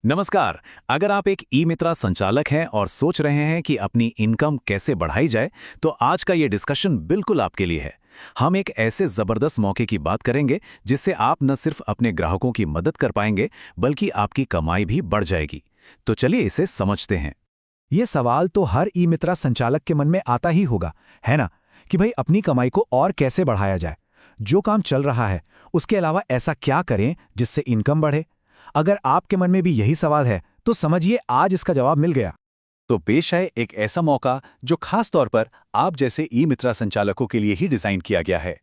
नमस्कार। अगर आप एक ई मित्रा संचालक हैं और सोच रहे हैं कि अपनी इनकम कैसे बढ़ाई जाए, तो आज का ये डिस्कशन बिल्कुल आपके लिए है। हम एक ऐसे जबरदस्त मौके की बात करेंगे जिससे आप न सिर्फ अपने ग्राहकों की मदद कर पाएंगे, बल्कि आपकी कमाई भी बढ़ जाएगी। तो चलिए इसे समझते हैं। ये सवाल तो हर ई मित्रा संचालक के मन में आता ही होगा, है ना? कि भाई अपनी कमाई को और कैसे बढ़ाया जाए। जो काम चल रहा है उसके अलावा ऐसा क्या करें जिससे इनकम बढ़े। अगर आपके मन में भी यही सवाल है तो समझिए आज इसका जवाब मिल गया। तो पेश है एक ऐसा मौका जो खास तौर पर आप जैसे ई मित्रा संचालकों के लिए ही डिजाइन किया गया है।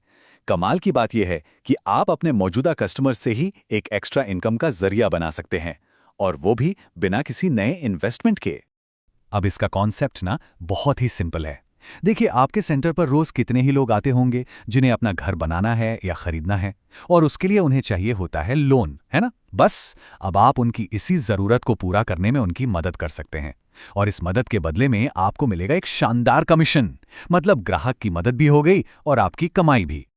कमाल की बात यह है कि आप अपने मौजूदा कस्टमर से ही एक एक्स्ट्रा इनकम का जरिया बना सकते हैं, और वो भी बिना किसी नए इन्वेस्टमेंट के। अब इसका कॉन्सेप्ट ना बहुत ही सिंपल है। देखिए, आपके सेंटर पर रोज कितने ही लोग आते होंगे जिन्हें अपना घर बनाना है या खरीदना है, और उसके लिए उन्हें चाहिए होता है लोन, है ना? बस अब आप उनकी इसी जरूरत को पूरा करने में उनकी मदद कर सकते हैं, और इस मदद के बदले में आपको मिलेगा एक शानदार कमीशन। मतलब ग्राहक की मदद भी हो गई और आपकी कमाई भी।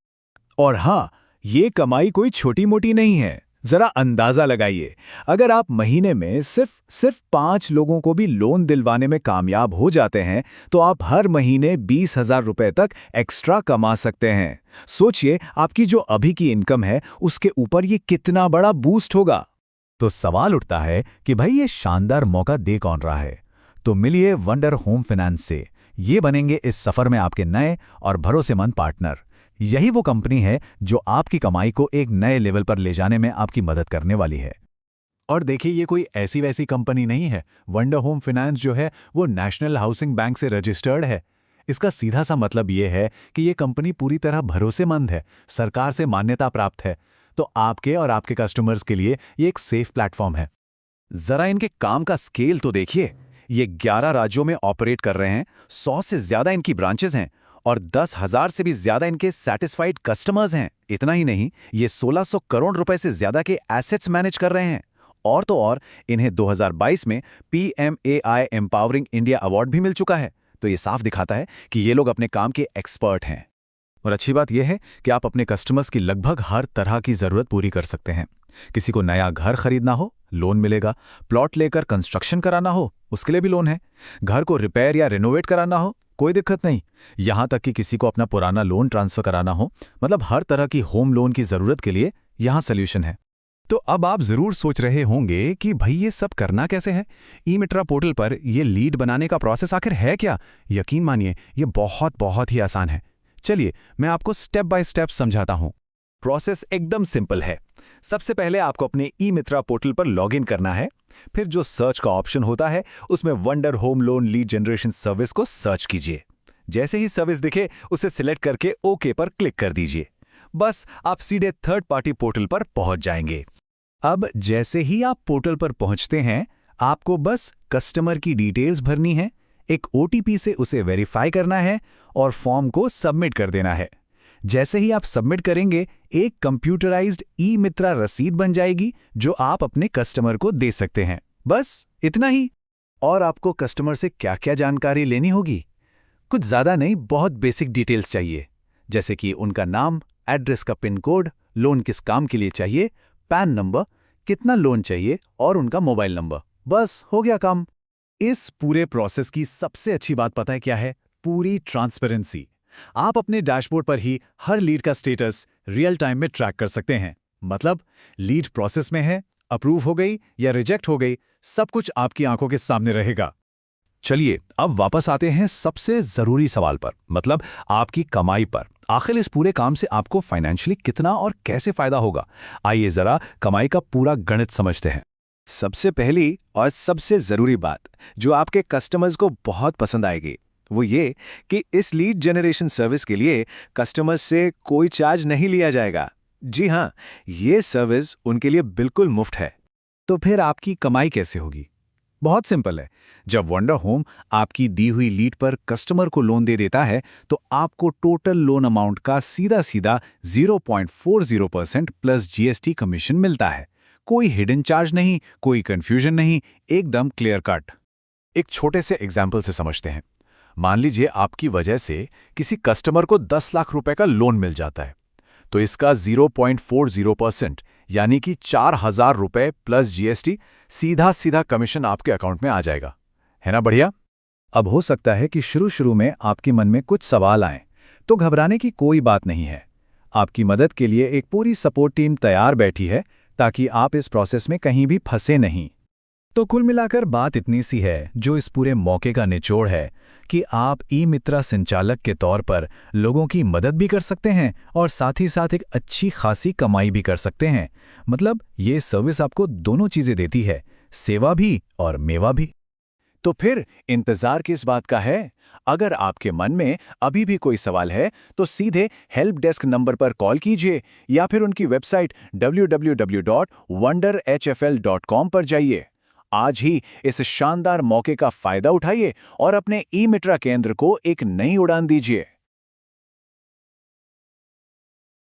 और हाँ, ये कमाई कोई छोटी मोटी नहीं है। जरा अंदाजा लगाइए, अगर आप महीने में सिर्फ 5 लोगों को भी लोन दिलवाने में कामयाब हो जाते हैं, तो आप हर महीने 20,000 रुपए तक एक्स्ट्रा कमा सकते हैं। सोचिए, आपकी जो अभी की इनकम है उसके ऊपर ये कितना बड़ा बूस्ट होगा। तो सवाल उठता है कि भाई ये शानदार मौका दे कौन रहा है? तो मिलिए वंडर होम फाइनेंस से। ये बनेंगे इस सफर में आपके नए और भरोसेमंद पार्टनर। यही वो कंपनी है जो आपकी कमाई को एक नए लेवल पर ले जाने में आपकी मदद करने वाली है। और देखिए, ये कोई ऐसी वैसी कंपनी नहीं है। वंडर होम फाइनेंस जो है वो नेशनल हाउसिंग बैंक से रजिस्टर्ड है। इसका सीधा सा मतलब ये है कि ये कंपनी पूरी तरह भरोसेमंद है, सरकार से मान्यता प्राप्त है। तो आपके और आपके कस्टमर्स के लिए ये एक सेफ प्लेटफॉर्म है। जरा इनके काम का स्केल तो देखिए। ये 11 राज्यों में ऑपरेट कर रहे हैं, 100 से ज्यादा इनकी ब्रांचेस हैं, और 10,000 से भी ज्यादा इनके सेटिस्फाइड कस्टमर्स हैं। इतना ही नहीं, ये 1600 करोड़ रुपए से ज्यादा के एसेट्स मैनेज कर रहे हैं। और तो और, इन्हें 2022 में PMAI एम्पावरिंग इंडिया अवार्ड भी मिल चुका है। तो ये साफ दिखाता है कि ये लोग अपने काम के एक्सपर्ट हैं। और अच्छी बात यह है कि आप अपने कस्टमर्स की लगभग हर तरह की जरूरत पूरी कर सकते हैं। किसी को नया घर खरीदना हो, लोन मिलेगा। प्लॉट लेकर कंस्ट्रक्शन कराना हो, उसके लिए भी लोन है। घर को रिपेयर या रिनोवेट कराना हो, कोई दिक्कत नहीं। यहां तक कि किसी को अपना पुराना लोन ट्रांसफर कराना हो, मतलब हर तरह की होम लोन की जरूरत के लिए यहां सोल्यूशन है। तो अब आप जरूर सोच रहे होंगे कि भाई ये सब करना कैसे है? ई मित्रा पोर्टल पर ये लीड बनाने का प्रोसेस आखिर है क्या? यकीन मानिए, ये बहुत ही आसान है। चलिए मैं आपको स्टेप बाय स्टेप समझाता हूं। प्रोसेस एकदम सिंपल है। सबसे पहले आपको अपने ई मित्रा पोर्टल पर लॉगिन करना है। फिर जो सर्च का ऑप्शन होता है, उसमें wonder home loan lead generation service को सर्च कीजिए। जैसे ही सर्विस दिखे, उसे सिलेक्ट करके ओके पर क्लिक कर दीजिए। बस आप सीधे थर्ड पार्टी पोर्टल पर पहुंच जाएंगे। अब जैसे ही आप पोर्टल पर पहुंचते हैं, आपको बस कस्टमर की डिटेल्स भरनी है, एक OTP से उसे वेरीफाई करना है और फॉर्म को सबमिट कर देना है। जैसे ही आप सबमिट करेंगे, एक कंप्यूटराइज्ड ई मित्रा रसीद बन जाएगी जो आप अपने कस्टमर को दे सकते हैं। बस इतना ही। और आपको कस्टमर से क्या-क्या जानकारी लेनी होगी? कुछ ज़्यादा नहीं, बहुत बेसिक डिटेल्स चाहिए, जैसे कि उनका नाम, एड्रेस का पिन कोड, लोन किस काम के लिए चाहिए, पैन नंबर, कितना लोन चाहिए और उनका मोबाइल नंबर। बस हो गया काम। इस पूरे प्रोसेस की सबसे अच्छी बात पता है क्या है? पूरी ट्रांसपेरेंसी। आप अपने डैशबोर्ड पर ही हर लीड का स्टेटस रियल टाइम में ट्रैक कर सकते हैं। मतलब लीड प्रोसेस में है, अप्रूव हो गई या रिजेक्ट हो गई, सब कुछ आपकी आंखों के सामने रहेगा। चलिए अब वापस आते हैं सबसे जरूरी सवाल पर, मतलब आपकी कमाई पर। आखिर इस पूरे काम से आपको फाइनेंशियली कितना और कैसे फायदा होगा? आइए जरा कमाई का पूरा गणित समझते हैं। सबसे पहली और सबसे ज़रूरी बात जो आपके कस्टमर्स को बहुत पसंद आएगी, वो ये कि इस लीड जनरेशन सर्विस के लिए कस्टमर्स से कोई चार्ज नहीं लिया जाएगा। जी हाँ, ये सर्विस उनके लिए बिल्कुल मुफ्त है। तो फिर आपकी कमाई कैसे होगी? बहुत सिंपल है। जब वंडर होम आपकी दी हुई लीड पर कस्टमर को लोन दे देता है, तो आपको टोटल लोन अमाउंट का सीधा सीधा 0.40% प्लस GST कमीशन मिलता है। कोई हिडन चार्ज नहीं, कोई कंफ्यूजन नहीं, एकदम क्लियर कट। एक छोटे से एग्जाम्पल से समझते हैं। मान लीजिए आपकी वजह से किसी कस्टमर को 10 लाख रुपए का लोन मिल जाता है। तो इसका 0.40% यानी कि 4,000 रुपए प्लस जीएसटी सीधा सीधा कमीशन आपके अकाउंट में आ जाएगा। है ना बढ़िया? अब हो सकता है कि शुरू में आपके मन में कुछ सवाल आएं, तो घबराने की कोई बात नहीं है। आपकी मदद के लिए एक पूरी सपोर्ट टीम तैयार बैठी है, ताकि आप इस प्रोसेस में कहीं भी फंसे नहीं। तो कुल मिलाकर बात इतनी सी है, जो इस पूरे मौके का निचोड़ है कि आप ई-मित्रा संचालक के तौर पर लोगों की मदद भी कर सकते हैं और साथ ही साथ एक अच्छी खासी कमाई भी कर सकते हैं। मतलब ये सर्विस आपको दोनों चीज़ें देती है, सेवा भी और मेवा भी। तो फिर इंतजार किस बात का है? अगर आपके मन में अभी भी कोई सवाल है तो सीधे हेल्प डेस्क नंबर पर कॉल कीजिए या फिर उनकी वेबसाइट www.wonderhfl.com पर जाइए। आज ही इस शानदार मौके का फायदा उठाइए और अपने ई-मित्रा केंद्र को एक नई उड़ान दीजिए।